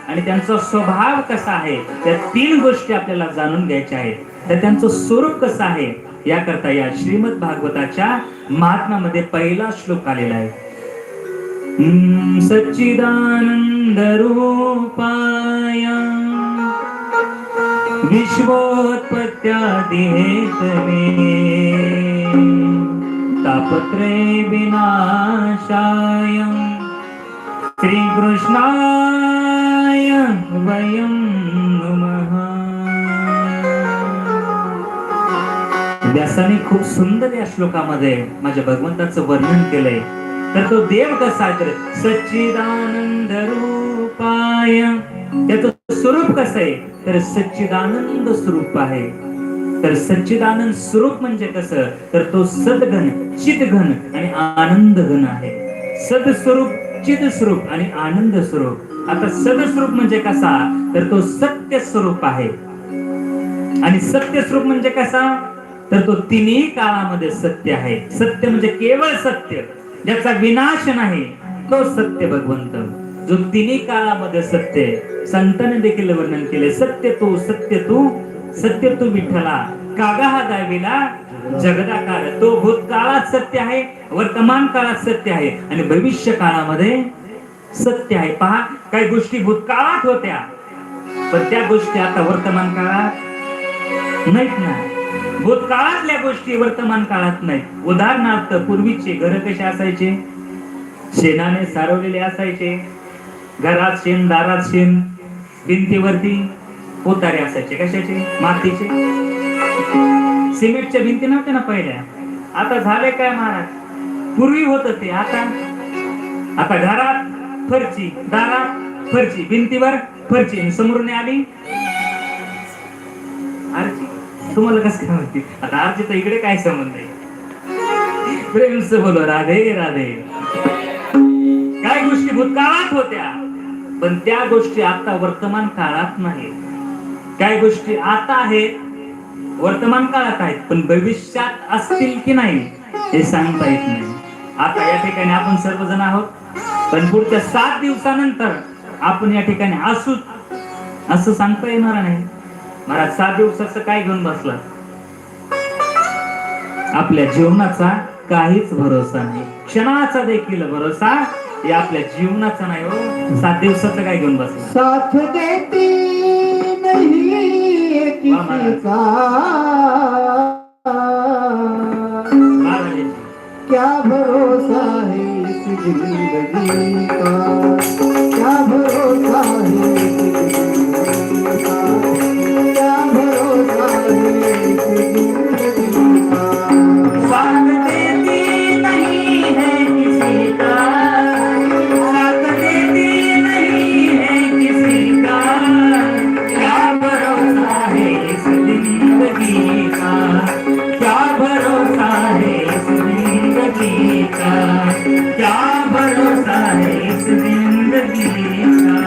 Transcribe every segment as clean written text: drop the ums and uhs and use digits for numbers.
आणि त्यांचा स्वभाव कसा आहे, त्या 3 गोष्टी आपल्याला जाणून घ्यायच्या आहेत. तर त्यांचं स्वरूप कसं आहे याकरता या श्रीमद भागवताच्या महात्म्यामध्ये पहिला श्लोक आलेला आहे. सच्चिदानंद रूपाय विश्वोत्पत्त्यादि हेतवे तापत्रय विनाशाय श्रीकृष्णाय वयं नमः. व्यासाने खूप सुंदर या श्लोकामध्ये माझ्या भगवंताचं वर्णन केलंय. तर तो देव कसा आहे, तर सच्चिदानंद रूपाय, त्याचं स्वरूप कसं आहे, तर सच्चिदानंद स्वरूप आहे. तर सच्चिदानंद स्वरूप म्हणजे कसं, तर तो सद्गण, चितघन आणि आनंद घन आहे. सदस्वरूप, चित स्वरूप आणि आनंद स्वरूप. आता सदस्वरूप म्हणजे कसा, तर तो सत्य स्वरूप आहे. आणि सत्य स्वरूप म्हणजे कसा, तर तो तिन्ही काळामध्ये सत्य आहे. सत्य म्हणजे केवळ सत्य, ज्याचा विनाश नाही, तो सत्य भगवंत, जो तिन्ही काळामध्ये सत्य. संतांनी देखील वर्णन केले, सत्य तू, सत्य तू, सत्य तू विठ्ठला, कागा हा दाविला जगदाकार. तो भूतकाळात सत्य आहे, वर्तमान काळात सत्य आहे आणि भविष्य काळामध्ये सत्य आहे. पहा, काही गोष्टी भूतकाळात होत्या पण त्या गोष्टी आता वर्तमान काळात नाहीत ना. भूतकाळातल्या गोष्टी वर्तमान काळात नाहीत. उदाहरणार्थ, पूर्वीचे घर कसे असायचे, शेणाने सारवलेले असायचे. घरात शेण, दारात शेण, भिंतीवरती पोतारे असायचे. कशाचे, मातीचे. सिमेंटच्या भिंती नव्हत्या ना पहिल्या. आता झाले काय महाराज, पूर्वी होत ते, आता घरात फरची, दारात फरची, भिंतीवर फरची, समोरून आली आरची. तुम्हाला कसं काय माहिती, आता आरची तर इकडे काय संबंध आहे. प्रेम से बोलो राधे राधे. काय गोष्टी भूतकाळात होत्या पण त्या गोष्टी आता वर्तमान काळात नाही. काय गोष्टी आता आहेत, वर्तमान काळात आहेत, पण भविष्यात असतील की नाही हे सांगता येत नाही. आता या ठिकाणी आपण सर्वजण आहोत, पण पुढच्या 7 दिवसानंतर आपण या ठिकाणी असू असं सांगता येणार नाही. महाराज 7 दिवसाचं काय घेऊन बसला, आपल्या जीवनाचा काहीच भरोसा नाही. क्षणाचा देखील भरोसा हे आपल्या जीवनाचा नाही हो. 7 दिवसाचं काय घेऊन बसला. साथ देती नहीं किसी का, क्या भरोसा है इस जिंदगी का, क्या भरोसा है इस जिंदगी का, क्या भरोसा है इस जिंदगी का. साथ देती नहीं है किसी का, साथ देती नहीं है किसी का, क्या भरोसा है इस जिंदगी का, क्या भरोसा है इस जिंदगी का, क्या भरोसा है इस जिंदगी का.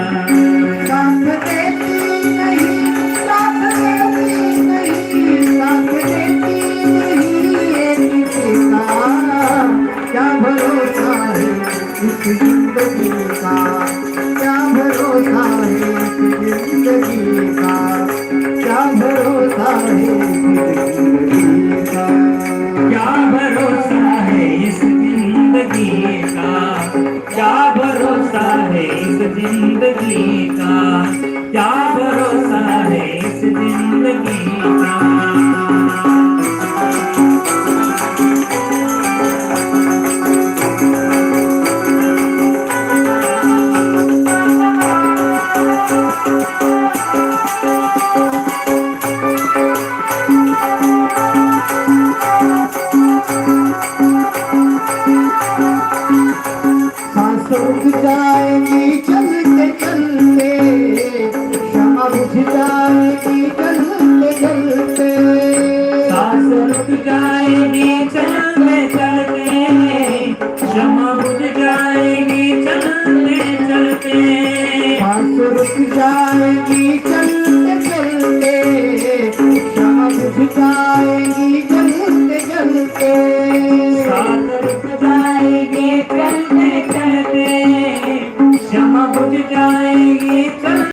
साथ देती नहीं, साथ देती नहीं, साथ देती नहीं है किसी का, क्या भरोसा है इस जिंदगी का, क्या भरोसा है इस जिंदगी का, क्या भरोसा है इस जिंदगी का, क्या भरोसा है इस जिंदगी का, क्या भरोसा है इस जिंदगी का, क्या भरोसा है इस जिंदगी का. रुक जाएगी चलते चलते, क्षमा बुझ जाएगी चलते चलते, सांस रुक जाएगी चलते चलते, क्षमा बुझ जाएगी चलते चलते, सांस रुक जाएगी चलते चलते, क्षमा बुझ जाएगी चलते चलते.